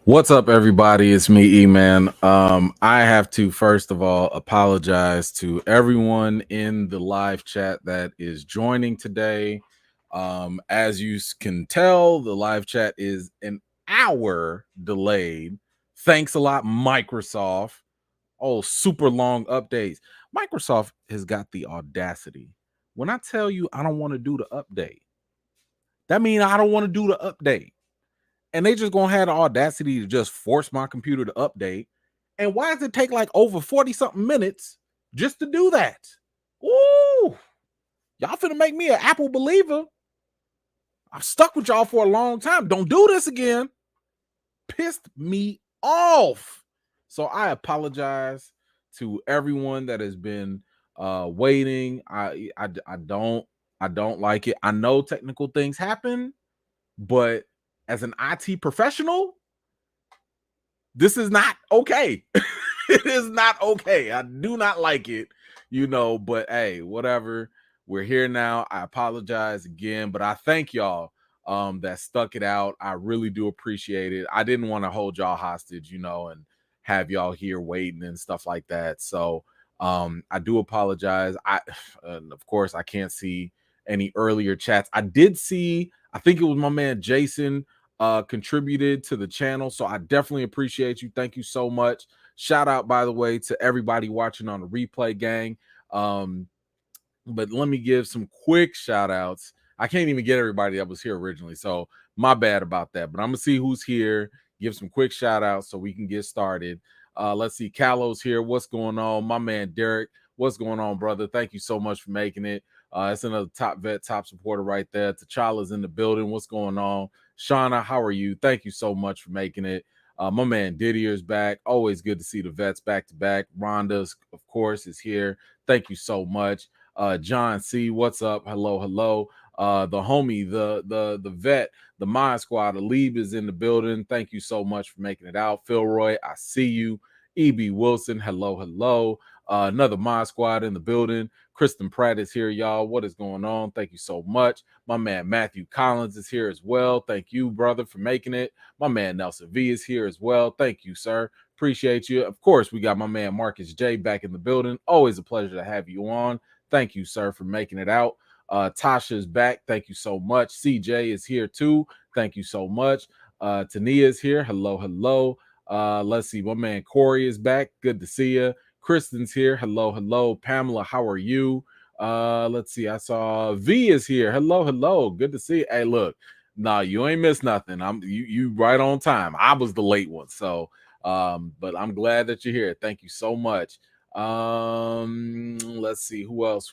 What's up, everybody? It's me, E-Man. I have to first of all apologize to everyone in the live chat that is joining today. As you can tell, the live chat is an hour delayed. Thanks a lot, Microsoft. Oh, super long updates. Microsoft has got the audacity. When I tell you I don't want to do the update, that means I don't want to do the update. And they just gonna have the audacity to just force my computer to update. And why does it take like over 40 something minutes just to do that? Ooh, y'all finna make me an Apple believer. I've stuck with y'all for a long time. Don't do this again. Pissed me off. So I apologize to everyone that has been waiting. I don't like it. I know technical things happen, but as an IT professional, this is not okay. It is not okay. I do not like it, but hey, whatever. We're here now. I apologize again, but I thank y'all that stuck it out. I really do appreciate it. I didn't want to hold y'all hostage, and have y'all here waiting and stuff like that. So I do apologize. Of course, I can't see any earlier chats. I did see, I think it was my man Jason contributed to the channel, so I definitely appreciate you. Thank you so much. Shout out, by the way, to everybody watching on the replay, gang. But let me give some quick shout outs. I can't even get everybody that was here originally, so my bad about that, but I'm gonna see who's here, give some quick shout outs so we can get started. Let's see, Callow's here. What's going on? My man Derek, what's going on, brother? Thank you so much for making it. It's another top vet, top supporter right there. T'Challa's in the building. What's going on? Shauna, how are you? Thank you so much for making it. My man Didier's back. Always good to see the vets back to back. Rhonda, of course, is here. Thank you so much. John C, what's up? Hello, hello. The homie, the vet, the Mod Squad, Alib is in the building. Thank you so much for making it out. Philroy, I see you. EB Wilson, hello, hello. Another Mod Squad in the building. Kristen Pratt is here, y'all. What is going on? Thank you so much. My man Matthew Collins is here as well. Thank you, brother, for making it. My man Nelson V is here as well. Thank you, sir. Appreciate you. Of course, we got my man Marcus J back in the building. Always a pleasure to have you on. Thank you, sir, for making it out. Tasha's back. Thank you so much. CJ is here too. Thank you so much. Tania is here. Hello, hello. Let's see. My man Corey is back. Good to see you. Kristen's here. Hello, hello. Pamela, how are you? Let's see. I saw V is here. Hello, hello. Good to see you. Hey, look. No, you ain't missed nothing. You right on time. I was the late one. So but I'm glad that you're here. Thank you so much. Let's see who else.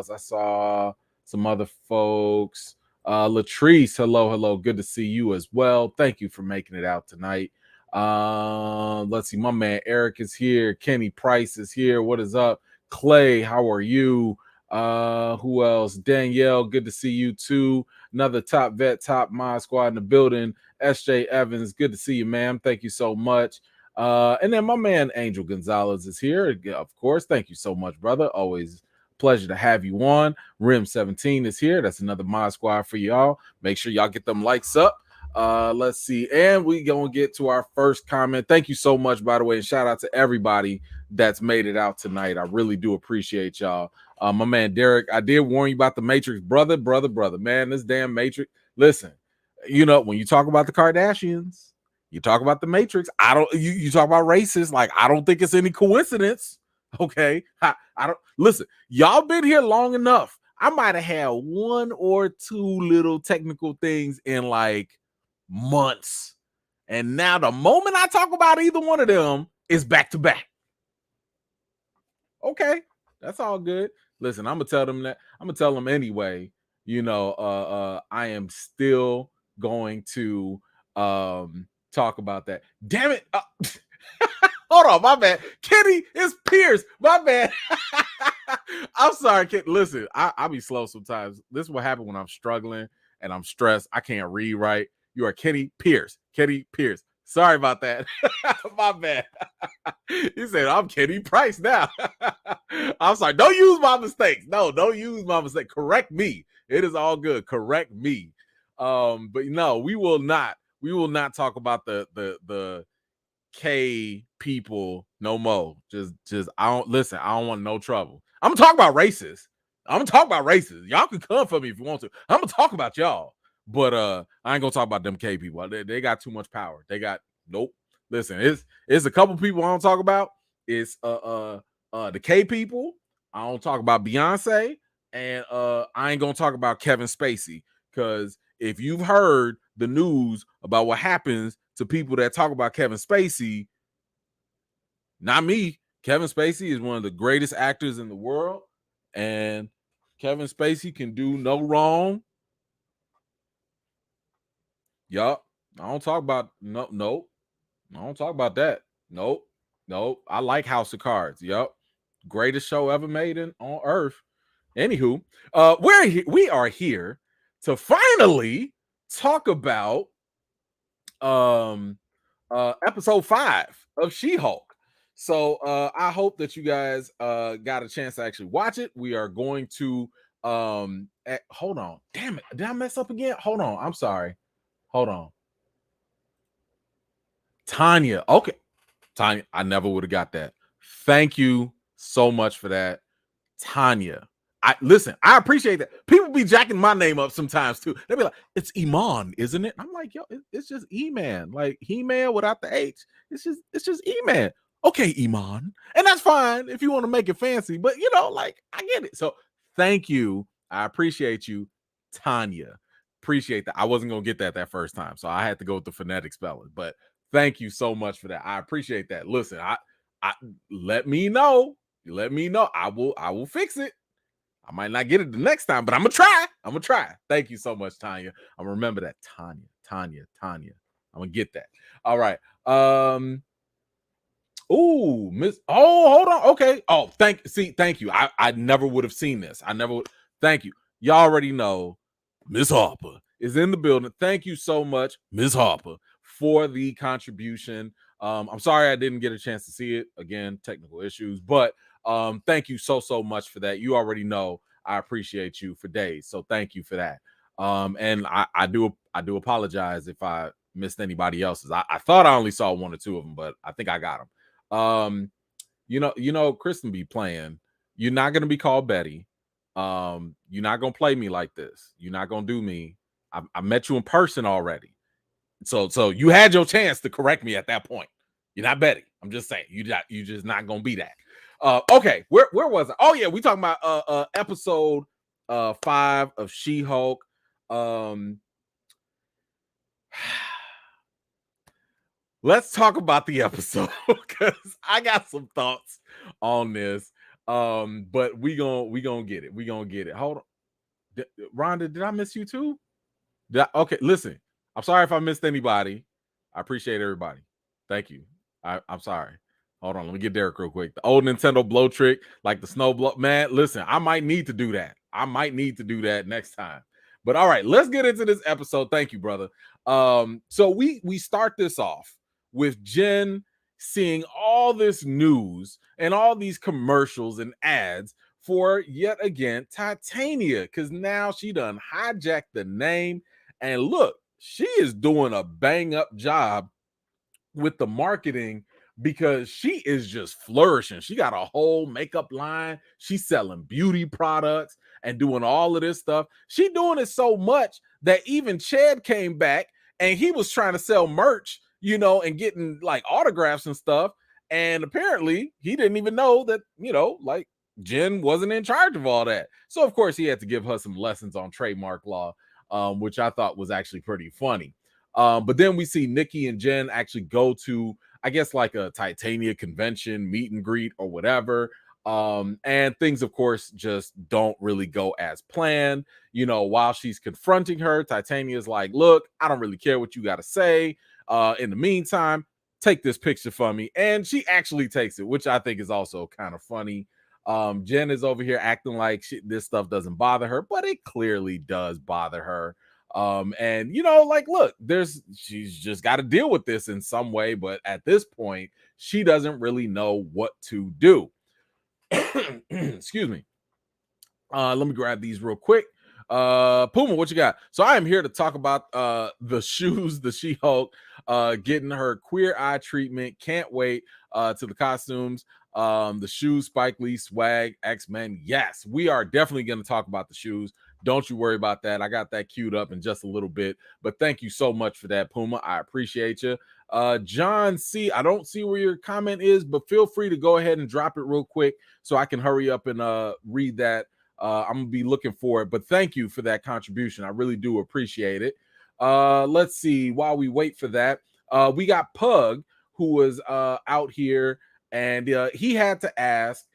I saw some other folks. Latrice, hello. Good to see you as well. Thank you for making it out tonight. Let's see, my man Eric is here. Kenny Price is here. What is up? Clay, how are you? Who else? Danielle, good to see you too. Another top vet, top Mod Squad in the building. SJ Evans, good to see you, ma'am. Thank you so much. And then my man Angel Gonzalez is here, of course. Thank you so much, brother. Always pleasure to have you on. Rim 17 is here. That's another Mod Squad for y'all. Make sure y'all get them likes up. Let's see, and we gonna get to our first comment. Thank you so much, by the way, and shout out to everybody that's made it out tonight. I really do appreciate y'all. My man Derek, I did warn you about the Matrix, brother, man. This damn Matrix. Listen, when you talk about the Kardashians, you talk about the Matrix. You talk about racists. Like, I don't think it's any coincidence. Okay, I don't listen. Y'all been here long enough. I might have had one or two little technical things in like months, and now the moment I talk about either one of them is back to back. Okay, that's all good. Listen, I'm gonna tell them that. I'm gonna tell them anyway. I am still going to talk about that. Damn it. Hold on, my bad. Kenny is Pierce. My bad. I'm sorry, kid. Listen, I'll be slow sometimes. This is what happens when I'm struggling and I'm stressed. I can't read right. You are Kenny Pierce. Kenny Pierce. Sorry about that. My bad. He said, I'm Kenny Price now. I'm sorry. Don't use my mistakes. No, don't use my mistake. Correct me. It is all good. Correct me. But no, we will not We will not talk about the K people no more. Just I don't listen. I don't want no trouble. I'm gonna talk about racists. I'm gonna talk about racists. Y'all can come for me if you want to. I'm gonna talk about y'all, but I ain't gonna talk about them K people. They got too much power. They got nope. Listen, it's a couple people I don't talk about. It's the K people. I don't talk about Beyonce, and I ain't gonna talk about Kevin Spacey, because if you've heard the news about what happens to people that talk about Kevin Spacey, not me. Kevin Spacey is one of the greatest actors in the world, and Kevin Spacey can do no wrong. Yup. I don't talk about no. I don't talk about that. Nope. I like House of Cards. Yup. Greatest show ever made on Earth. Anywho, we are here to finally talk about episode 5 of She-Hulk. So I hope that you guys got a chance to actually watch it. We are going to hold on. Damn it. Did I mess up again? Hold on. I'm sorry. Hold on. Tanya. Okay. Tanya, I never would have got that. Thank you so much for that. Tanya. I appreciate that. People be jacking my name up sometimes too. They'll be like, it's Iman, isn't it? I'm like, yo, it's just E-Man. Like He-Man without the H. It's just E-Man. Okay, Iman. And that's fine if you want to make it fancy, but like I get it. So thank you. I appreciate you, Tanya. Appreciate that. I wasn't gonna get that first time, so I had to go with the phonetic spelling. But thank you so much for that. I appreciate that. Listen, I let me know. Let me know. I will fix it. I might not get it the next time, but I'm gonna try. Thank you so much, Tanya. I'm gonna remember that. Tanya. I'm gonna get that. All right. Oh, Miss. Oh, hold on. Okay. Oh, thank you. I never would have seen this. I never would. Thank you. Y'all already know Miss Harper is in the building. Thank you so much, Miss Harper, for the contribution. I'm sorry I didn't get a chance to see it. Again, technical issues, but thank you so much for that. You already know I appreciate you for days, so thank you for that. And I do apologize if I missed anybody else's. I thought I only saw one or two of them, but I think I got them. Kristen be playing. You're not gonna be called Betty. You're not gonna play me like this. You're not gonna do me. I met you in person already, so you had your chance to correct me at that point. You're not Betty. I'm just saying you just not gonna be that. Okay, where was I? Oh yeah, we talking about episode 5 of She-Hulk. Let's talk about the episode because I got some thoughts on this. But we gonna get it. We gonna get it. Hold on, Rhonda, did I miss you too? Okay, listen. I'm sorry if I missed anybody. I appreciate everybody. Thank you. I'm sorry. Hold on, let me get Derek real quick. The old Nintendo blow trick, like the snow blow. Man, listen, I might need to do that. I might need to do that next time. But all right, let's get into this episode. Thank you, brother. So we start this off with Jen seeing all this news and all these commercials and ads for yet again Titania, because now she done hijacked the name. And look, she is doing a bang up job with the marketing because she is just flourishing. She got a whole makeup line. She's selling beauty products and doing all of this stuff. She doing it so much that even Chad came back and he was trying to sell merch, and getting like autographs and stuff. And apparently he didn't even know that, like Jen wasn't in charge of all that. So of course he had to give her some lessons on trademark law, which I thought was actually pretty funny. But then we see Nikki and Jen actually go to, I guess, like a Titania convention, meet and greet or whatever. And things, of course, just don't really go as planned. While she's confronting her, Titania's like, look, I don't really care what you got to say. In the meantime, take this picture from me. And she actually takes it, which I think is also kind of funny. Jen is over here acting like this stuff doesn't bother her, but it clearly does bother her. And look, she's just got to deal with this in some way, but at this point, she doesn't really know what to do. Excuse me. Let me grab these real quick. Puma, what you got? So I am here to talk about the shoes, the She-Hulk, getting her queer eye treatment. Can't wait to the costumes, the shoes, Spike Lee swag, X-Men. Yes, we are definitely going to talk about the shoes. Don't you worry about that. I got that queued up in just a little bit. But thank you so much for that, Puma. I appreciate you. John C, I don't see where your comment is, but feel free to go ahead and drop it real quick so I can hurry up and read that. I'm gonna be looking for it, but thank you for that contribution. I really do appreciate it. Let's see. While we wait for that, we got Pug, who was out here, and he had to ask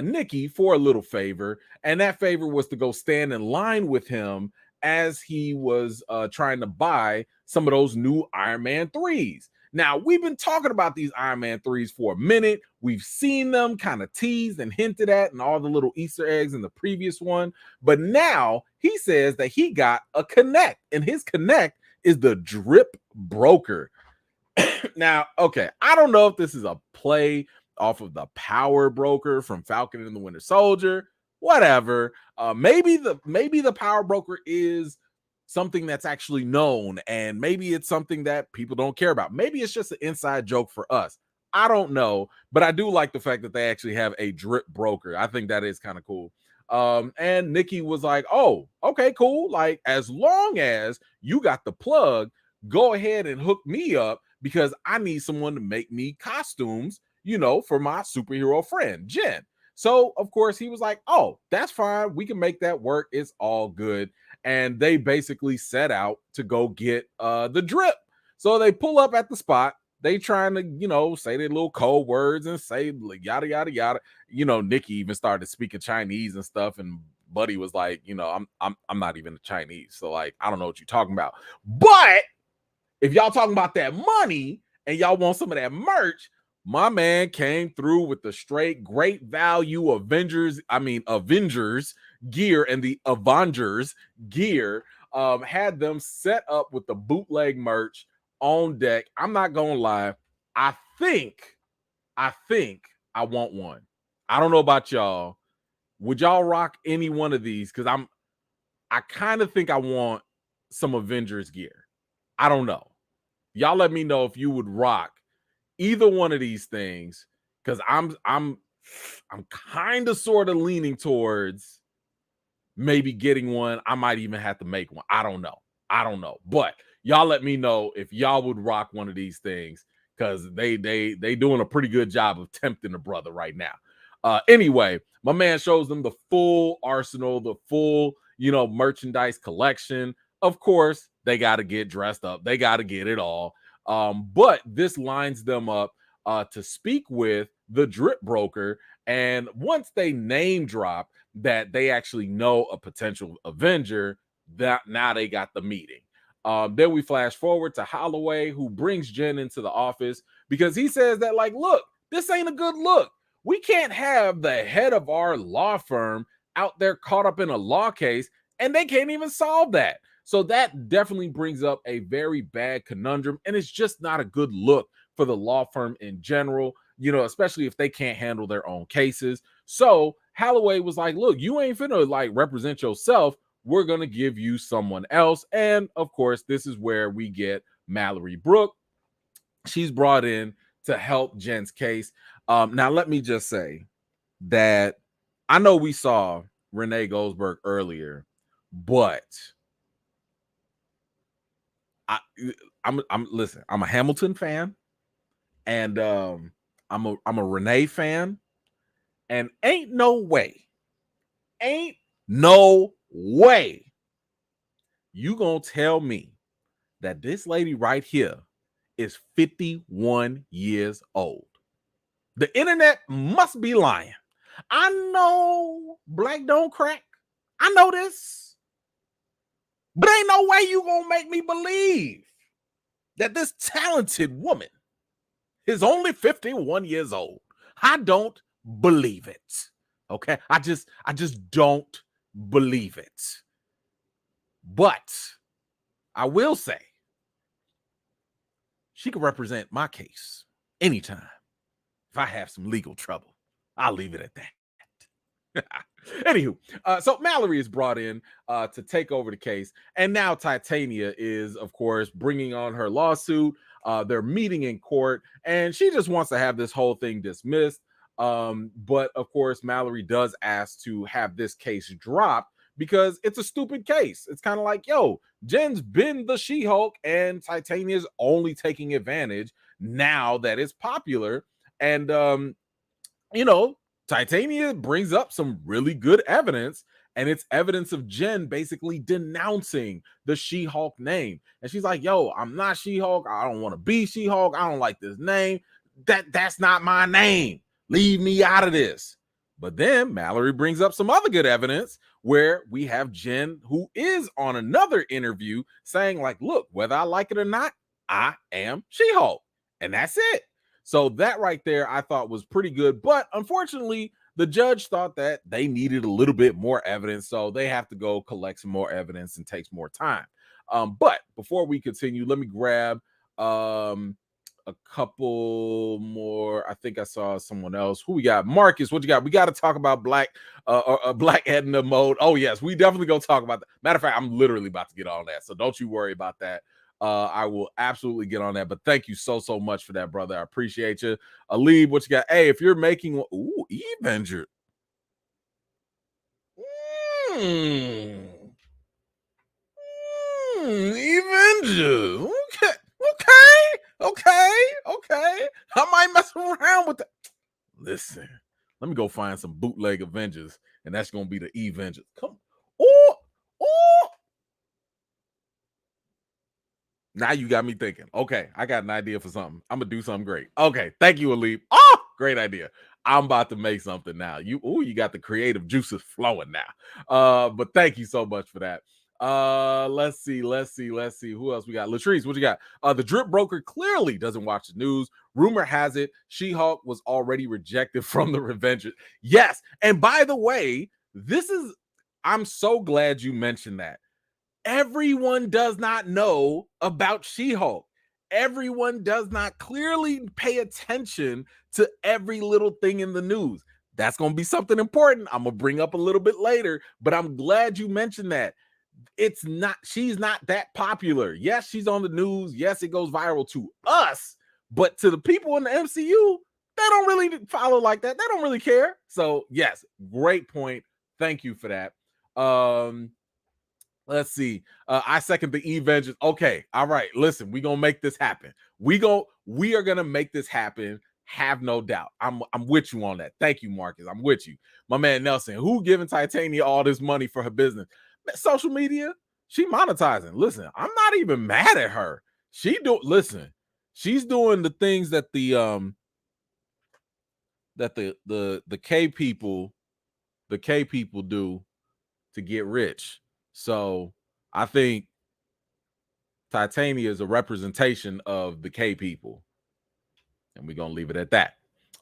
Nikki for a little favor, and that favor was to go stand in line with him as he was trying to buy some of those new Iron Man 3s. Now, we've been talking about these Iron Man 3s for a minute. We've seen them kind of teased and hinted at and all the little Easter eggs in the previous one. But now he says that he got a connect, and his connect is the Drip Broker. Now, okay, I don't know if this is a play off of the Power Broker from Falcon and the Winter Soldier. Whatever. Maybe the Power Broker is something that's actually known, and maybe it's something that people don't care about. Maybe it's just an inside joke for us. I don't know, but I do like the fact that they actually have a Drip Broker. I think that is kind of cool. And Nikki was like, oh, okay, cool. Like, as long as you got the plug, go ahead and hook me up, because I need someone to make me costumes, for my superhero friend, Jen. So, of course, he was like, oh, that's fine. We can make that work. It's all good. And they basically set out to go get the drip. So they pull up at the spot. They trying to, say their little code words and say yada, yada, yada. Nikki even started speaking Chinese and stuff. And Buddy was like, I'm not even a Chinese. So, like, I don't know what you're talking about. But if y'all talking about that money and y'all want some of that merch, my man came through with the straight great value Avengers gear, and the Avengers gear. Had them set up with the bootleg merch on deck. I'm not gonna lie, I think I want one. I don't know about y'all. Would y'all rock any one of these? Because I kind of think I want some Avengers gear. I don't know. Y'all let me know if you would rock either one of these things, because I'm kind of sort of leaning towards maybe getting one. I might even have to make one. I don't know. But y'all let me know if y'all would rock one of these things, because they doing a pretty good job of tempting a brother right now. Anyway, my man shows them the full arsenal, the full, merchandise collection. Of course, they got to get dressed up. They got to get it all. But this lines them up to speak with the Drip Broker. And once they name drop that they actually know a potential Avenger, that now they got the meeting. Then we flash forward to Holloway, who brings Jen into the office because he says that, like, look, this ain't a good look. We can't have the head of our law firm out there caught up in a law case, and they can't even solve that. So that definitely brings up a very bad conundrum, and it's just not a good look for the law firm in general, especially if they can't handle their own cases. So Holloway was like, look, you ain't finna like represent yourself. We're going to give you someone else. And of course, this is where we get Mallory Brooke. She's brought in to help Jen's case. Now, let me just say that I know we saw Renee Goldsberry earlier, but listen, I'm a Hamilton fan, and I'm a Renee fan, and ain't no way you gonna tell me that this lady right here is 51 years old. The internet must be lying. I know black don't crack. I know this. But ain't no way you gonna make me believe that this talented woman is only 51 years old. I don't believe it. Okay? I just don't believe it. But I will say she could represent my case anytime. If I have some legal trouble, I'll leave it at that. Anywho, so Mallory is brought in to take over the case, and now Titania is, of course, bringing on her lawsuit. They're meeting in court, and she just wants to have this whole thing dismissed. But of course, Mallory does ask to have this case dropped because it's a stupid case. It's kind of like, yo, Jen's been the She-Hulk, and Titania's only taking advantage now that it's popular. And Titania brings up some really good evidence, and it's evidence of Jen basically denouncing the She-Hulk name. And she's like, yo, I'm not She-Hulk. I don't want to be She-Hulk. I don't like this name. That's not my name. Leave me out of this. But then Mallory brings up some other good evidence where we have Jen, who is on another interview, saying like, look, whether I like it or not, I am She-Hulk. And that's it. So that right there, I thought was pretty good. But unfortunately, the judge thought that they needed a little bit more evidence. So they have to go collect some more evidence and takes more time. But before we continue, let me grab a couple more. I think I saw someone else. Who we got? Marcus, what you got? We got to talk about Black Edna mode. Oh, yes, we definitely go talk about that. Matter of fact, I'm literally about to get on that. So don't you worry about that. I will absolutely get on that. But thank you so much for that, brother. I appreciate you. Alib, what you got? Hey, if you're making Avenger. Avenger. Okay. I might mess around with that. Listen, let me go find some bootleg Avengers, and that's gonna be the Avengers. Come. Oh. Now you got me thinking. Okay, I got an idea for something. I'm gonna do something great. Okay, thank you, Alib. Oh, great idea. I'm about to make something now. You got the creative juices flowing now. But thank you so much for that. Let's see. Who else we got? Latrice, what you got? The drip broker clearly doesn't watch the news. Rumor has it She-Hulk was already rejected from the Revengers. Yes, and by the way, I'm so glad you mentioned that. Everyone does not know about She-Hulk. Everyone does not clearly pay attention to every little thing in the news. That's going to be something important I'm going to bring up a little bit later, but I'm glad you mentioned that. She's not that popular. Yes, she's on the news. Yes, it goes viral to us, but to the people in the MCU, they don't really follow like that. They don't really care. So yes, great point. Thank you for that. Let's see. I second the Avengers. Okay. All right. Listen, we're gonna make this happen. We are gonna make this happen. Have no doubt. I'm with you on that. Thank you, Marcus. I'm with you. My man Nelson, who giving Titania all this money for her business? Social media. She monetizing. Listen, I'm not even mad at her. She's doing the things that the K people do to get rich. So I think Titania is a representation of the K people. And we're going to leave it at that.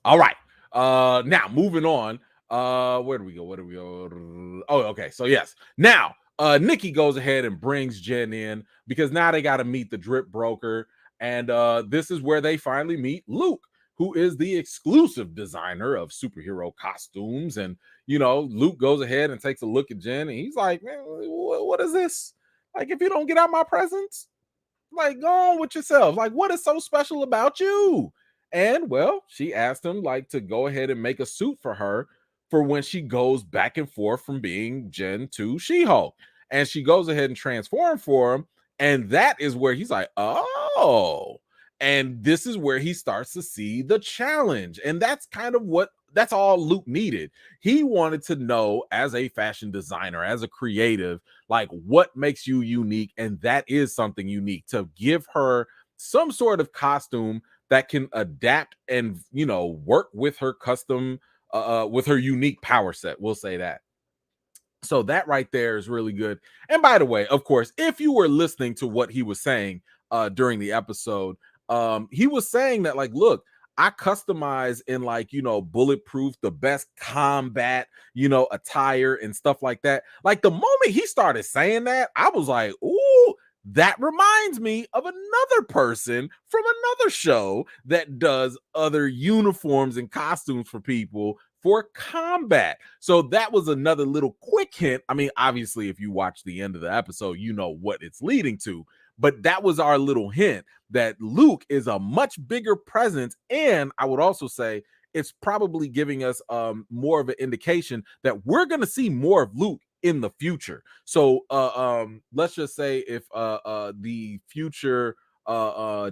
All right. Now, moving on. Where do we go? Oh, okay. So, yes. Now, Nikki goes ahead and brings Jen in because now they got to meet the drip broker. And this is where they finally meet Luke, who is the exclusive designer of superhero costumes. And, Luke goes ahead and takes a look at Jen, and he's like, man, what is this? Like, if you don't get out my presents, like, go on with yourself. Like, what is so special about you? And, well, she asked him, like, to go ahead and make a suit for her for when she goes back and forth from being Jen to She-Hulk. And she goes ahead and transforms for him. And that is where he's like, oh. And this is where he starts to see the challenge. And that's that's all Luke needed. He wanted to know, as a fashion designer, as a creative, like, what makes you unique? And that is something unique, to give her some sort of costume that can adapt and, work with her custom, with her unique power set. We'll say that. So that right there is really good. And by the way, of course, if you were listening to what he was saying during the episode, he was saying that, like, look, I customize in, like, bulletproof, the best combat, attire and stuff like that. Like, the moment he started saying that, I was like, ooh, that reminds me of another person from another show that does other uniforms and costumes for people for combat. So that was another little quick hint. I mean, obviously, if you watch the end of the episode, you know what it's leading to. But that was our little hint that Luke is a much bigger presence. And I would also say it's probably giving us more of an indication that we're going to see more of Luke in the future. So let's just say if the future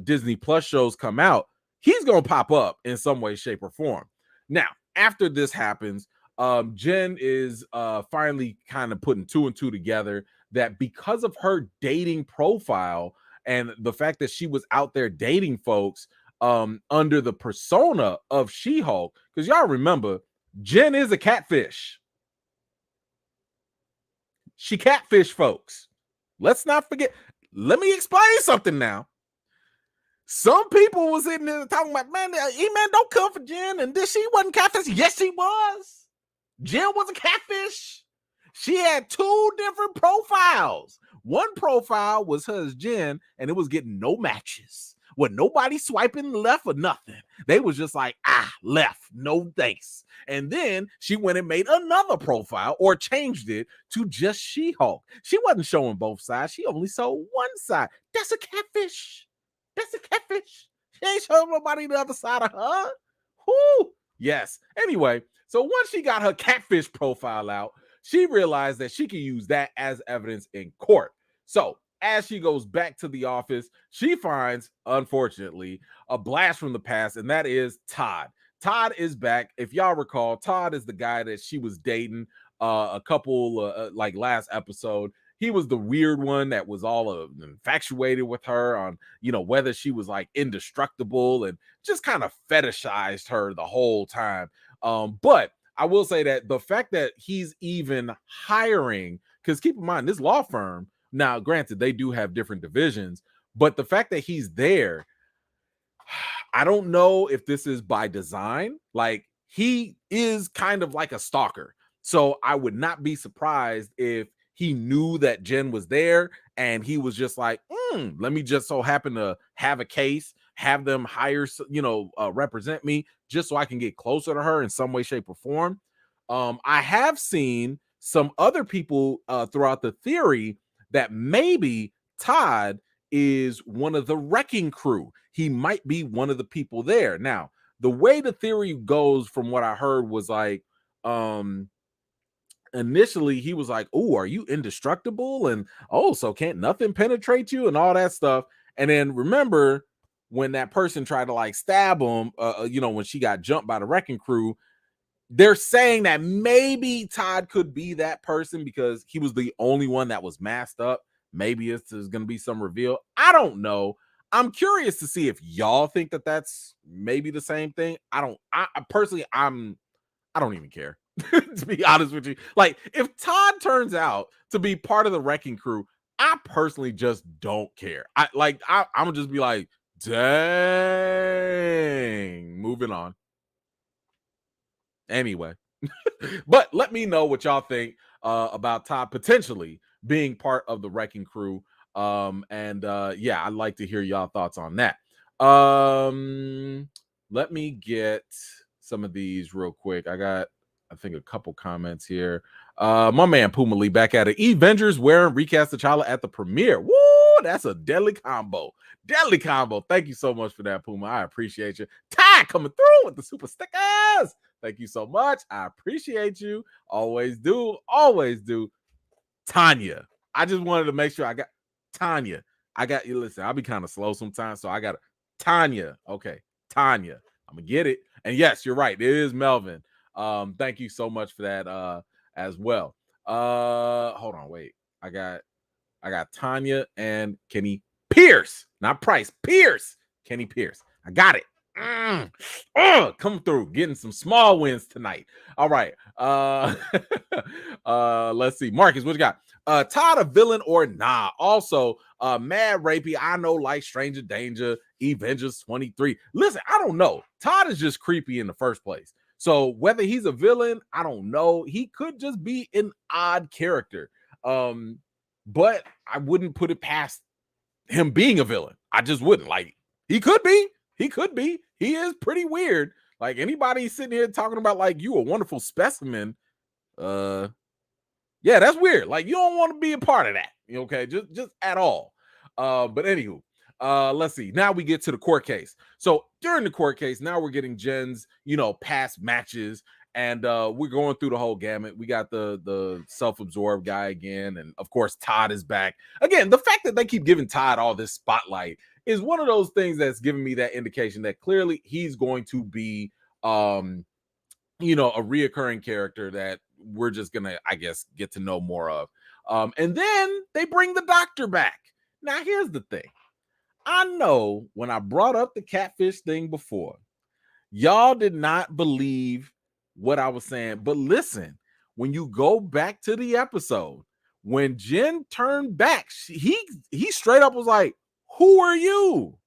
Disney Plus shows come out, he's going to pop up in some way, shape, or form. Now, after this happens, Jen is finally kind of putting two and two together that because of her dating profile and the fact that she was out there dating folks under the persona of She-Hulk, because y'all remember, Jen is a catfish. She catfish folks. Let's not forget. Let me explain something now. Some people was in there talking about, man, E-Man don't come for Jen, and this she wasn't catfish. Yes, she was. Jen was a catfish. She had two different profiles. One profile was her as Jen, and it was getting no matches. With nobody swiping left or nothing. They was just like, left, no thanks. And then she went and made another profile or changed it to just She-Hulk. She wasn't showing both sides. She only showed one side. That's a catfish. That's a catfish. She ain't showing nobody the other side of her. Whoo. Yes. Anyway, so once she got her catfish profile out, she realized that she could use that as evidence in court. So as she goes back to the office, she finds, unfortunately, a blast from the past, and that is Todd. Todd is back. If y'all recall, Todd is the guy that she was dating a couple, like last episode. He was the weird one that was all infatuated with her on, whether she was like indestructible and just kind of fetishized her the whole time. But I will say that the fact that he's even hiring, because keep in mind, this law firm, now, granted, they do have different divisions, but the fact that he's there, I don't know if this is by design. Like, he is kind of like a stalker. So I would not be surprised if he knew that Jen was there and he was just like, let me just so happen to have a case, have them hire, represent me just so I can get closer to her in some way, shape, or form. I have seen some other people throughout the theory that maybe Todd is one of the wrecking crew. He might be one of the people there. Now, the way the theory goes from what I heard was like, initially he was like, oh, are you indestructible? And so can't nothing penetrate you and all that stuff. And then remember when that person tried to like stab him, when she got jumped by the wrecking crew, they're saying that maybe Todd could be that person because he was the only one that was masked up. Maybe there's going to be some reveal. I don't know. I'm curious to see if y'all think that that's maybe the same thing. I personally, I don't even care. To be honest with you. Like, if Todd turns out to be part of the wrecking crew, I personally just don't care. I'm gonna just be like, dang, moving on. Anyway, but let me know what y'all think about Todd potentially being part of the wrecking crew. I'd like to hear y'all thoughts on that. Let me get some of these real quick. I got, I think, a couple comments here. My man Puma Lee back at it. Avengers wearing recast T'Challa at the premiere. Woo! That's a deadly combo. Deadly combo. Thank you so much for that, Puma. I appreciate you. Ty coming through with the super stickers. Thank you so much. I appreciate you. Always do. Always do. Tanya. I just wanted to make sure I got Tanya. I got you. Listen, I'll be kind of slow sometimes, so I got Tanya. Okay, Tanya. I'm gonna get it. And yes, you're right. It is Melvin. Thank you so much for that as well. Hold on, wait. I got Tanya and Kenny Pierce, not Price. Pierce. Kenny Pierce. I got it. Come through, getting some small wins tonight. All right. Let's see. Marcus, what you got? Todd a villain or nah? Also, Mad Rapey, I know, like Stranger Danger, Avengers 23. Listen, I don't know. Todd is just creepy in the first place. So whether he's a villain, I don't know. He could just be an odd character. But I wouldn't put it past him being a villain. I just wouldn't. Like, he could be. He could be. He is pretty weird. Like anybody sitting here talking about like you a wonderful specimen, yeah, that's weird. Like you don't want to be a part of that. Okay, just at all. But anywho, let's see. Now we get to the court case. So during the court case, now we're getting Jen's, past matches, and we're going through the whole gamut. We got the self-absorbed guy again, and of course Todd is back again. The fact that they keep giving Todd all this spotlight is one of those things that's giving me that indication that clearly he's going to be a reoccurring character that we're just gonna, I guess, get to know more of. And then they bring the doctor back. Now, here's the thing. I know when I brought up the catfish thing before, y'all did not believe what I was saying. But listen, when you go back to the episode, when Jen turned back, he straight up was like, "Who are you?"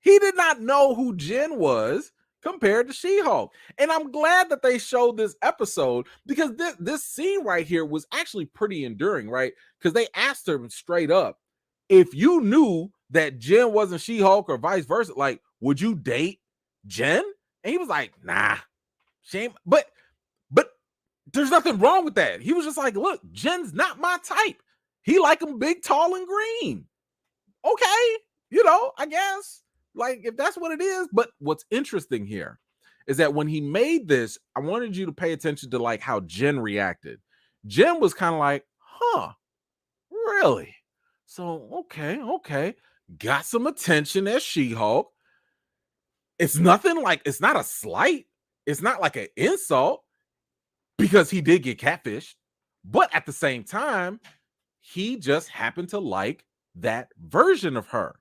He did not know who Jen was compared to She-Hulk. And I'm glad that they showed this episode because this scene right here was actually pretty enduring, right? Because they asked him straight up, if you knew that Jen wasn't She-Hulk or vice versa, like, would you date Jen? And he was like, nah, shame. But there's nothing wrong with that. He was just like, look, Jen's not my type. He like him big, tall, and green. Okay, I guess. Like, if that's what it is. But what's interesting here is that when he made this, I wanted you to pay attention to like how Jen reacted. Jen was kind of like, huh, really? So, okay. Got some attention as She-Hulk. It's nothing like, it's not a slight. It's not like an insult because he did get catfished. But at the same time, he just happened to like that version of her.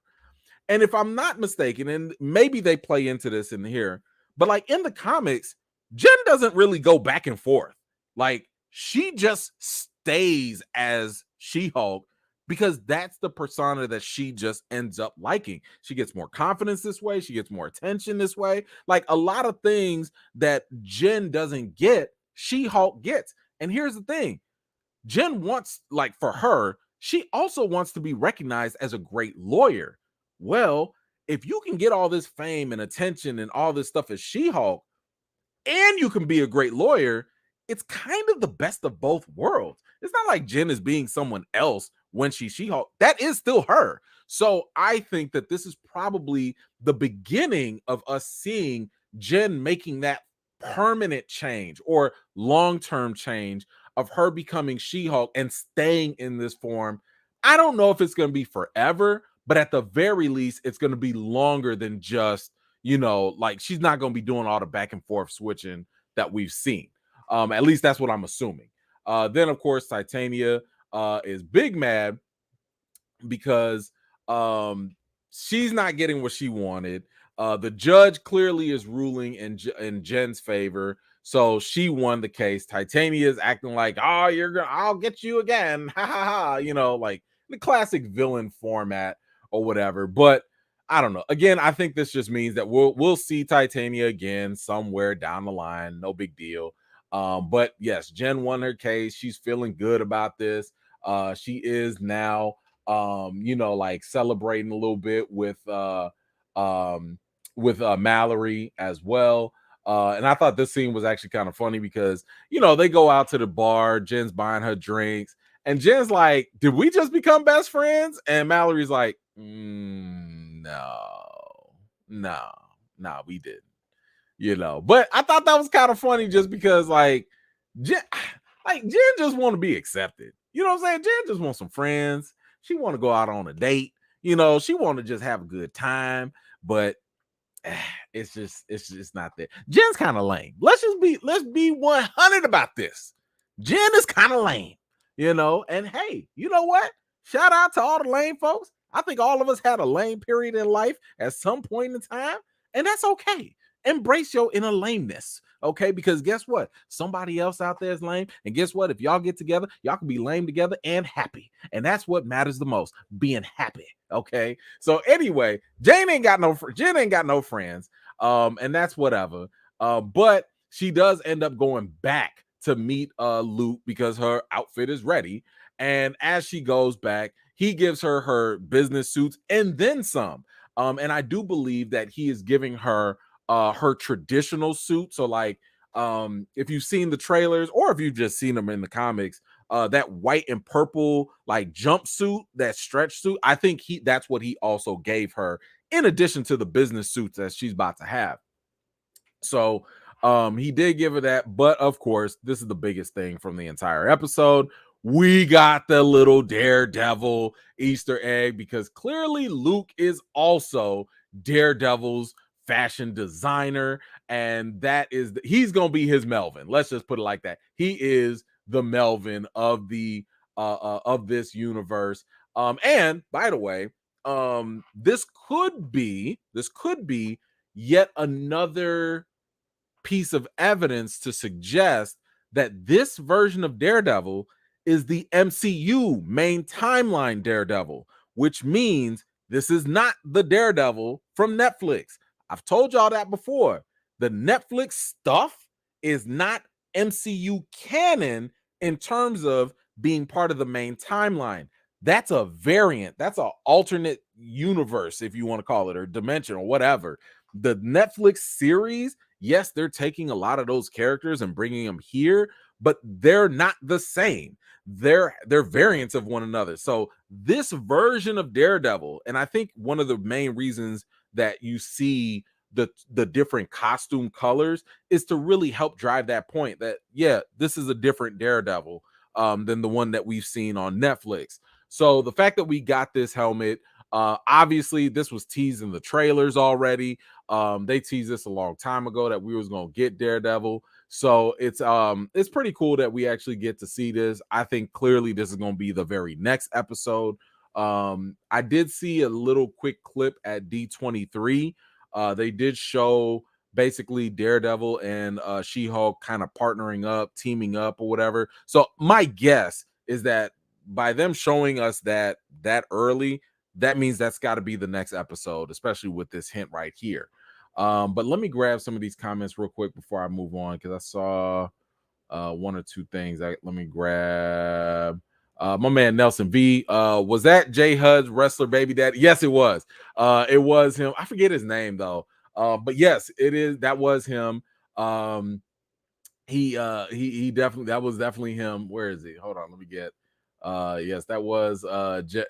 And if I'm not mistaken, and maybe they play into this in here, but like in the comics, Jen doesn't really go back and forth. Like she just stays as She-Hulk because that's the persona that she just ends up liking. She gets more confidence this way. She gets more attention this way. Like a lot of things that Jen doesn't get, She-Hulk gets. And here's the thing. Jen wants, like for her, she also wants to be recognized as a great lawyer. Well, if you can get all this fame and attention and all this stuff as She-Hulk, and you can be a great lawyer, it's kind of the best of both worlds. It's not like Jen is being someone else when she's She-Hulk. That is still her. So I think that this is probably the beginning of us seeing Jen making that permanent change or long-term change of her becoming She-Hulk and staying in this form. I don't know if it's going to be forever, but at the very least, it's going to be longer than just, like she's not going to be doing all the back and forth switching that we've seen. At least that's what I'm assuming. Then, of course, Titania is big mad because she's not getting what she wanted. The judge clearly is ruling in Jen's favor. So she won the case. Titania is acting like, oh, I'll get you again. Ha ha ha. Like the classic villain format or whatever. But I don't know. Again, I think this just means that we'll see Titania again somewhere down the line. No big deal. But yes, Jen won her case. She's feeling good about this. She is now like celebrating a little bit with Mallory as well. And I thought this scene was actually kind of funny because, they go out to the bar, Jen's buying her drinks, and Jen's like, did we just become best friends? And Mallory's like, no, we didn't, But I thought that was kind of funny just because Jen just want to be accepted. You know what I'm saying? Jen just wants some friends. She want to go out on a date. She want to just have a good time, but it's just not there. Jen's kind of lame. Let's be 100 about this. Jen is kind of lame, and hey, you know what? Shout out to all the lame folks. I think all of us had a lame period in life at some point in time, and that's okay. Embrace your inner lameness, okay? Because guess what? Somebody else out there is lame, and guess what? If y'all get together, y'all can be lame together and happy, and that's what matters the most, being happy, okay? So anyway, Jen ain't got no friends, and that's whatever. But she does end up going back to meet Luke because her outfit is ready, and as she goes back, he gives her business suits and then some. And I do believe that he is giving her her traditional suit. So like if you've seen the trailers or if you've just seen them in the comics, that white and purple like jumpsuit, that stretch suit, I think that's what he also gave her in addition to the business suits that she's about to have. So he did give her that, but of course, this is the biggest thing from the entire episode. We got the little Daredevil Easter egg because clearly Luke is also Daredevil's fashion designer, and that is he's gonna be his Melvin. Let's just put it like that. He is the Melvin of the of this universe. And by the way, this could be yet another piece of evidence to suggest that this version of Daredevil is the MCU main timeline Daredevil, which means this is not the Daredevil from Netflix. I've told y'all that before. The Netflix stuff is not MCU canon in terms of being part of the main timeline. That's a variant. That's an alternate universe, if you want to call it, or dimension, or whatever. The Netflix series, yes, they're taking a lot of those characters and bringing them here, but they're not the same. They're variants of one another. So this version of Daredevil, and I think one of the main reasons that you see the different costume colors is to really help drive that point that, yeah, this is a different Daredevil than the one that we've seen on Netflix. So the fact that we got this helmet, obviously this was teased in the trailers already. They teased this a long time ago that we was gonna get Daredevil. So it's pretty cool that we actually get to see this. I think clearly this is gonna be the very next episode. I did see a little quick clip at D23. They did show basically Daredevil and She-Hulk kind of partnering up, teaming up, or whatever. So my guess is that by them showing us that early, that means that's got to be the next episode, especially with this hint right here. But let me grab some of these comments real quick before I move on, because I saw one or two things. Let me grab my man Nelson V. Was that J Hud's wrestler baby daddy? Yes, it was. It was him. I forget his name though. But yes, it is. That was him. He definitely, that was definitely him. Where is he? Hold on, let me get. Yes, that was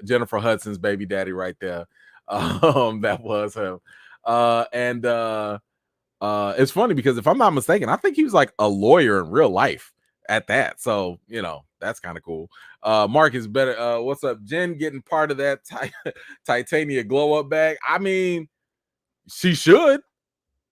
Jennifer Hudson's baby daddy right there. That was him. It's funny because if I'm not mistaken, I think he was like a lawyer in real life at that. So, you know, that's kind of cool. Mark is better. What's up? Jen getting part of that Titania glow up bag. I mean, she should.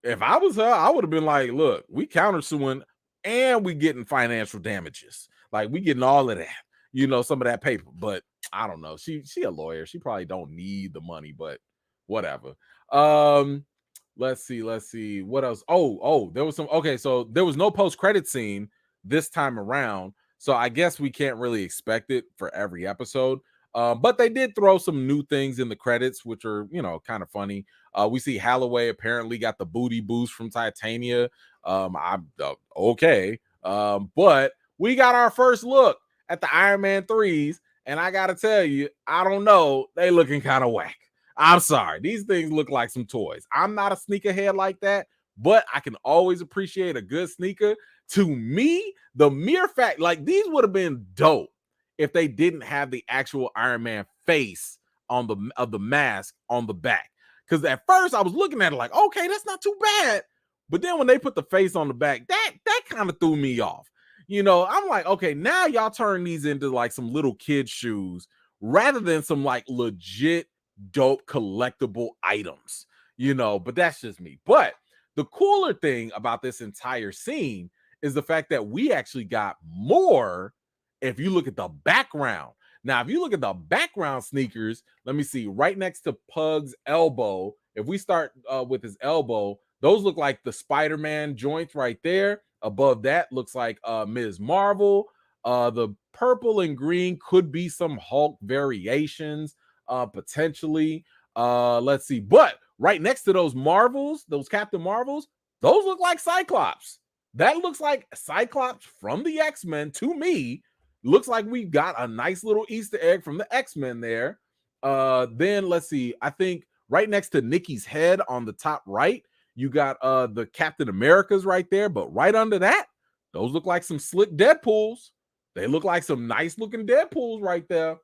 If I was her, I would have been like, look, we countersuing and we getting financial damages. Like we getting all of that, you know, some of that paper. But I don't know. She a lawyer. She probably don't need the money, but whatever. Let's see. What else? Oh, there was some. Okay, so there was no post-credit scene this time around. So I guess we can't really expect it for every episode. But they did throw some new things in the credits, which are, you know, kind of funny. We see Hathaway apparently got the booty boost from Titania. I'm okay. But we got our first look at the Iron Man 3s, and I gotta tell you, I don't know, they looking kind of whack. I'm sorry, these things look like some toys. I'm not a sneakerhead like that, but I can always appreciate a good sneaker. To me, the mere fact, like, these would have been dope if they didn't have the actual Iron Man face on the mask on the back. Because at first I was looking at it like, okay, that's not too bad. But then when they put the face on the back, that kind of threw me off. You know, I'm like, okay, now y'all turn these into like some little kid shoes rather than some like legit dope collectible items, you know, but that's just me. But the cooler thing about this entire scene is the fact that we actually got more if you look at the background. Now, if you look at the background sneakers, let me see, right next to Pug's elbow, if we start with his elbow, those look like the Spider-Man joints right there. Above that looks like Ms. Marvel. The purple and green could be some Hulk variations, potentially. Let's see. But right next to those Marvels, those Captain Marvels, those look like Cyclops. That looks like Cyclops from the X-Men to me. Looks like we got a nice little Easter egg from the X-Men there. Then let's see. I think right next to Nikki's head on the top right, You got the Captain Americas right there, but right under that, those look like some slick Deadpools. They look like some nice looking Deadpools right there.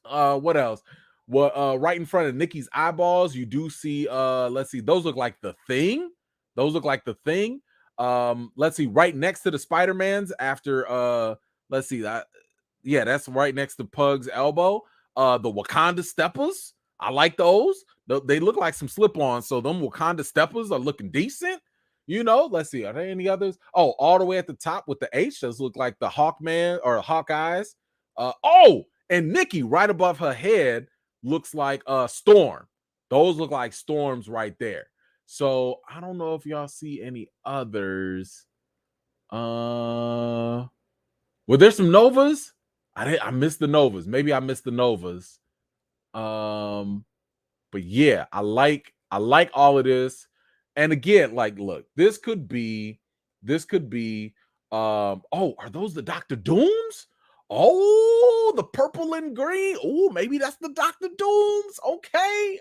What else? Well, right in front of Nikki's eyeballs, you do see let's see, those look like the Thing. Those look like the Thing. Let's see, right next to the Spider-Mans after let's see that, yeah, that's right next to Pug's elbow. The Wakanda steppers. I like those. They look like some slip-ons, so them Wakanda steppers are looking decent. You know, let's see, are there any others? Oh, all the way at the top with the H, does look like the Hawkman or Hawkeyes. And Nikki right above her head looks like Storm. Those look like Storms right there. So I don't know if y'all see any others. Were there some Novas? I missed the Novas. Maybe I missed the Novas. But yeah, I like all of this. And again, like, look, this could be oh, are those the Dr. Dooms? Oh, the purple and green. Oh, maybe that's the Dr. Dooms. Okay.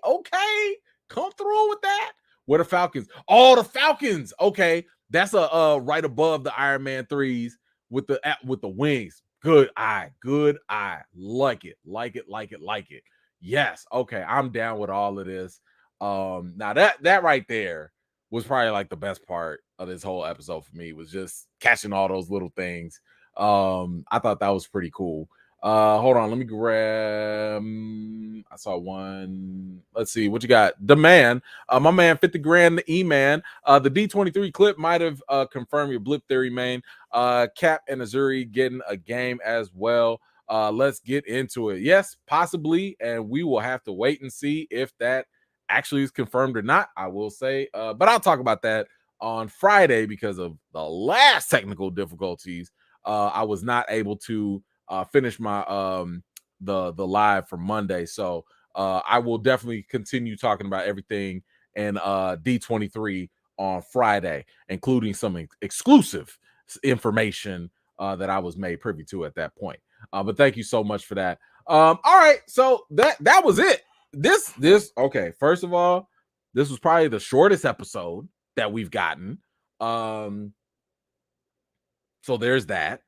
Come through with that. Where the Falcons? Oh, the Falcons. Okay. That's a right above the Iron Man 3s with the wings. Good eye. Like it. Yes. Okay. I'm down with all of this. Now that right there was probably like the best part of this whole episode for me, was just catching all those little things. I thought that was pretty cool. Hold on, let me grab. I saw one. Let's see what you got. The man, my man, 50 grand. The E-man. The D23 clip might have confirmed your blip theory, man. Cap and Azuri getting a game as well. Let's get into it. Yes, possibly, and we will have to wait and see if that actually is confirmed or not. I will say, but I'll talk about that on Friday because of the last technical difficulties. I was not able to finish my the live for Monday, so I will definitely continue talking about everything in D23 on Friday, including some exclusive information that I was made privy to at that point. But thank you so much for that. All right, so that was it. This okay. First of all, this was probably the shortest episode that we've gotten. So there's that.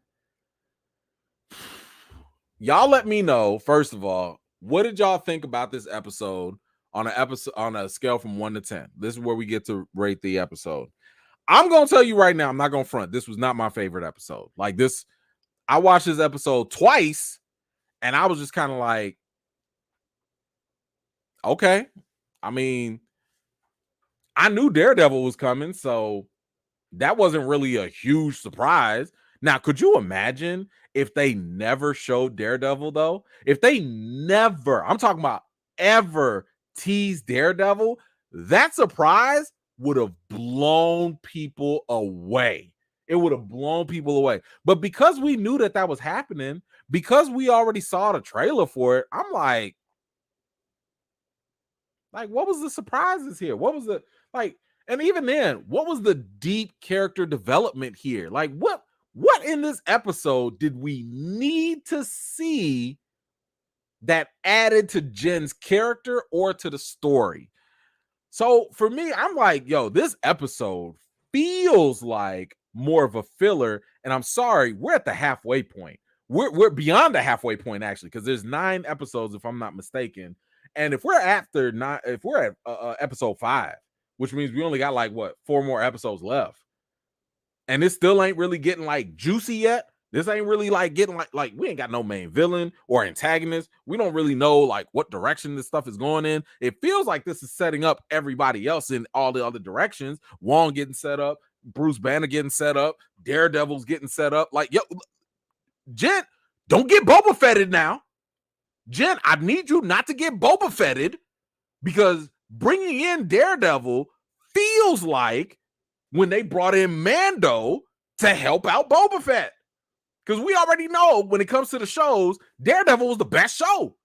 Y'all let me know, first of all, what did y'all think about this episode on a scale from 1 to 10? This is where we get to rate the episode. I'm gonna tell you right now, I'm not gonna front. This was not my favorite episode. Like this, I watched this episode twice, and I was just kind of like, okay. I mean, I knew Daredevil was coming, so that wasn't really a huge surprise. Now, could you imagine if they never showed Daredevil, though? If they never, I'm talking about ever teased Daredevil, that surprise would have blown people away. It would have blown people away. But because we knew that was happening, because we already saw the trailer for it, I'm like, what was the surprises here? What was the, and even then, what was the deep character development here? Like, what in this episode did we need to see that added to Jen's character or to the story? So for me, I'm like, yo, this episode feels like more of a filler. And I'm sorry, we're at the halfway point. We're beyond the halfway point, actually, because there's 9 episodes, if I'm not mistaken. And if we're at episode 5, which means we only got 4 more episodes left, and it still ain't really getting juicy yet. This ain't really getting like we ain't got no main villain or antagonist. We don't really know what direction this stuff is going in. It feels like this is setting up everybody else in all the other directions. Wong getting set up, Bruce Banner getting set up, Daredevil's getting set up. Yo, Jen, don't get Boba Fetted now. Jen, I need you not to get Boba Fetted, because bringing in Daredevil feels like when they brought in Mando to help out Boba Fett. Because we already know when it comes to the shows, Daredevil was the best show.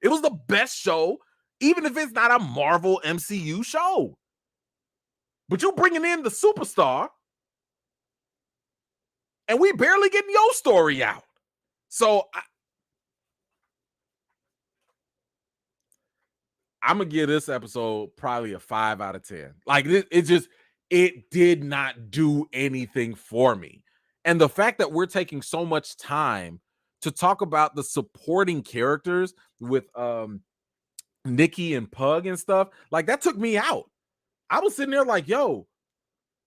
It was the best show, even if it's not a Marvel MCU show. But you bringing in the superstar, and we barely getting your story out. So I'm gonna give this episode probably a 5 out of 10. Like it did not do anything for me. And the fact that we're taking so much time to talk about the supporting characters with Nikki and Pug and stuff, like that took me out. I was sitting there like, yo,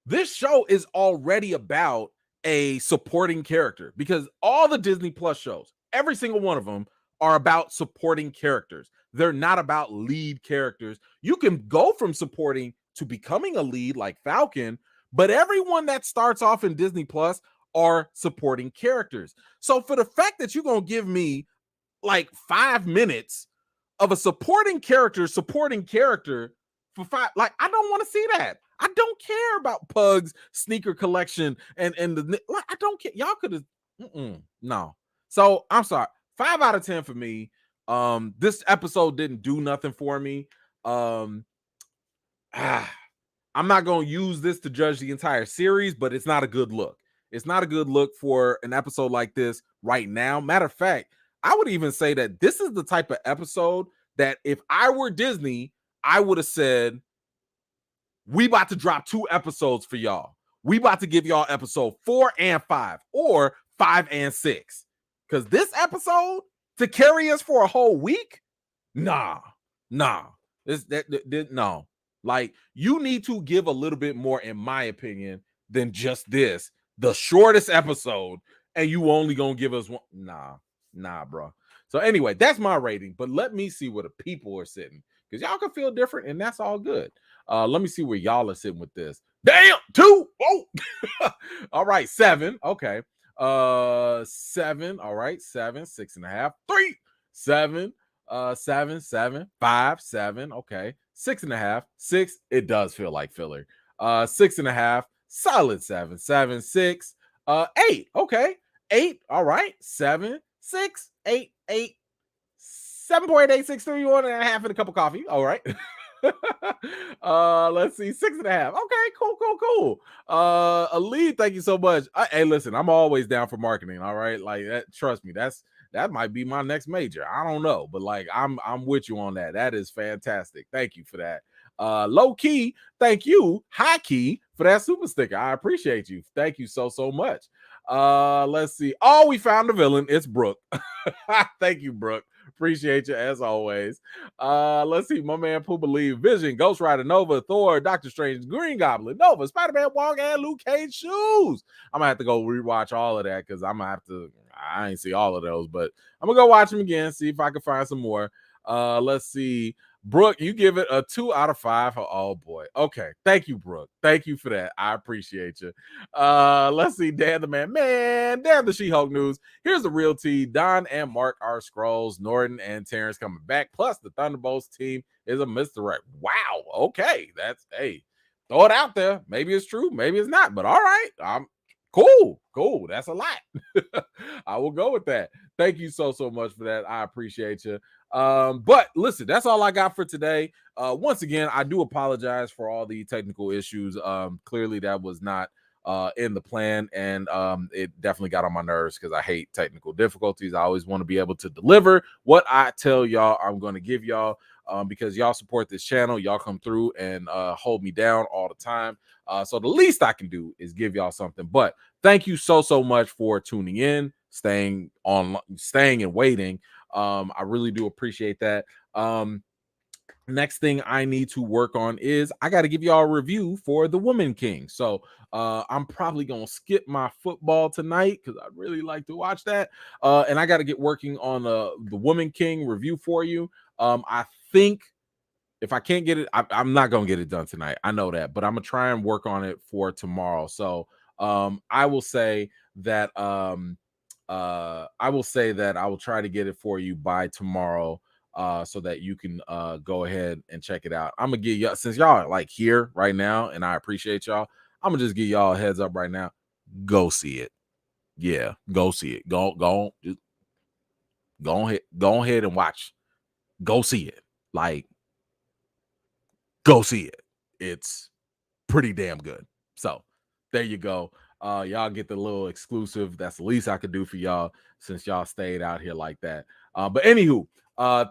this show is already about a supporting character because all the Disney Plus shows, every single one of them are about supporting characters. They're not about lead characters. You can go from supporting to becoming a lead like Falcon, but everyone that starts off in Disney Plus are supporting characters. So for the fact that you're going to give me like 5 minutes of a supporting character for 5, like I don't want to see that. I don't care about Pug's sneaker collection and the like, I don't care. Y'all could have no. So I'm sorry. 5 out of 10 for me. This episode didn't do nothing for me. I'm not going to use this to judge the entire series, but it's not a good look. It's not a good look for an episode like this right now. Matter of fact, I would even say that this is the type of episode that if I were Disney, I would have said, we about to drop 2 episodes for y'all. We about to give y'all episode 4 and 5 or 5 and 6. Because this episode to carry us for a whole week, nah. No. Like, you need to give a little bit more, in my opinion, than just this. The shortest episode, and you only gonna give us one. Nah, bro. So anyway, that's my rating. But let me see where the people are sitting. Because y'all can feel different, and that's all good. Let me see where y'all are sitting with this. Damn, 2. Oh, all right, 7. Okay. 7. All right, 7, 6.5, 3, 7, 7, 5, 7. Okay, 6.5, 6. It does feel like filler. 6.5, solid 7, 7, 6, 8. Okay, 8. All right, 7, 6, 8, 8. 7.863, 1.5 and a cup of coffee. All right. Let's see, 6.5. Okay, cool. Elise, thank you so much. Hey, listen, I'm always down for marketing. All right, like that. Trust me, that might be my next major. I don't know, but like I'm with you on that. That is fantastic. Thank you for that. Low key, thank you. High key for that super sticker. I appreciate you. Thank you so much. Let's see. Oh, we found the villain. It's Brooke. Thank you, Brooke. Appreciate you as always. Let's see. My man Pooh Believe, Vision, Ghost Rider, Nova, Thor, Doctor Strange, Green Goblin, Nova, Spider-Man, Wong, and Luke Cage shoes. I'm gonna have to go rewatch all of that because I'm gonna have to. I ain't see all of those, but I'm gonna go watch them again, see if I can find some more. Let's see. Brooke, you give it a 2 out of 5. Oh boy. Okay. Thank you, Brooke. Thank you for that. I appreciate you. Let's see. Dan the man. Man, damn the She-Hulk news. Here's the real tea. Don and Mark are Skrulls. Norton and Terrence coming back. Plus, the Thunderbolts team is a misdirect. Wow. Okay. That's throw it out there. Maybe it's true. Maybe it's not. But all right. I'm cool. That's a lot. I will go with that. Thank you so much for that. I appreciate you. But listen, that's all I got for today. Once again, I do apologize for all the technical issues. Clearly that was not in the plan, and it definitely got on my nerves because I hate technical difficulties. I always want to be able to deliver what I tell y'all I'm going to give y'all, because y'all support this channel. Y'all come through and hold me down all the time. So the least I can do is give y'all something. But thank you so much for tuning in, staying and waiting. I really do appreciate that. Next thing I need to work on is I got to give y'all a review for The Woman King. So I'm probably going to skip my football tonight because I'd really like to watch that. And I got to get working on the Woman King review for you. I think if I can't get it, I'm not going to get it done tonight. I know that, but I'm going to try and work on it for tomorrow. So I will say that I will try to get it for you by tomorrow, so that you can go ahead and check it out. I'm gonna give y'all, since y'all are like here right now, and I appreciate y'all, I'm gonna just give y'all a heads up right now. Go see it. Yeah, go see it. Go ahead and watch. Go see it. Like, go see it. It's pretty damn good. So there you go. Y'all get the little exclusive. That's the least I could do for y'all since y'all stayed out here like that. But anywho,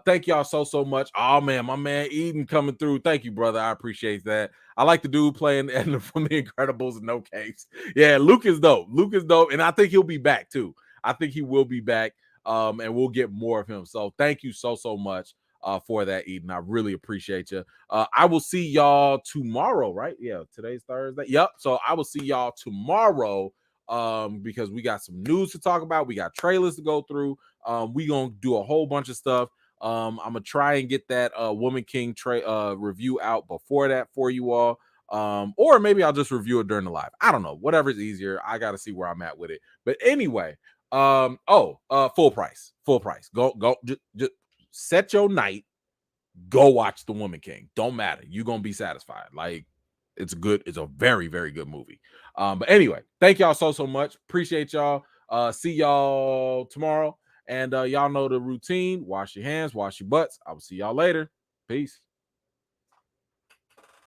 Thank y'all so much. Oh man, my man Eden coming through. Thank you, brother. I appreciate that. I like the dude playing from the Incredibles and No Case. Yeah, Luke is dope. Luke is dope, and I think he'll be back too. I think he will be back. And we'll get more of him. So thank you so much for that, Eden. I really appreciate you. I will see y'all tomorrow, right? Yeah, today's Thursday. Yep. So I will see y'all tomorrow because we got some news to talk about. We got trailers to go through. We gonna do a whole bunch of stuff. I'm gonna try and get that Woman King review out before that for you all. Or maybe I'll just review it during the live. I don't know. Whatever's easier. I gotta see where I'm at with it. But anyway, full price. Go just set your night. Go watch The Woman King. Don't matter. You're gonna be satisfied. Like it's a very, very good movie. But anyway, thank y'all so much. Appreciate y'all. See y'all tomorrow. And y'all know the routine. Wash your hands, wash your butts. I will see y'all later. Peace.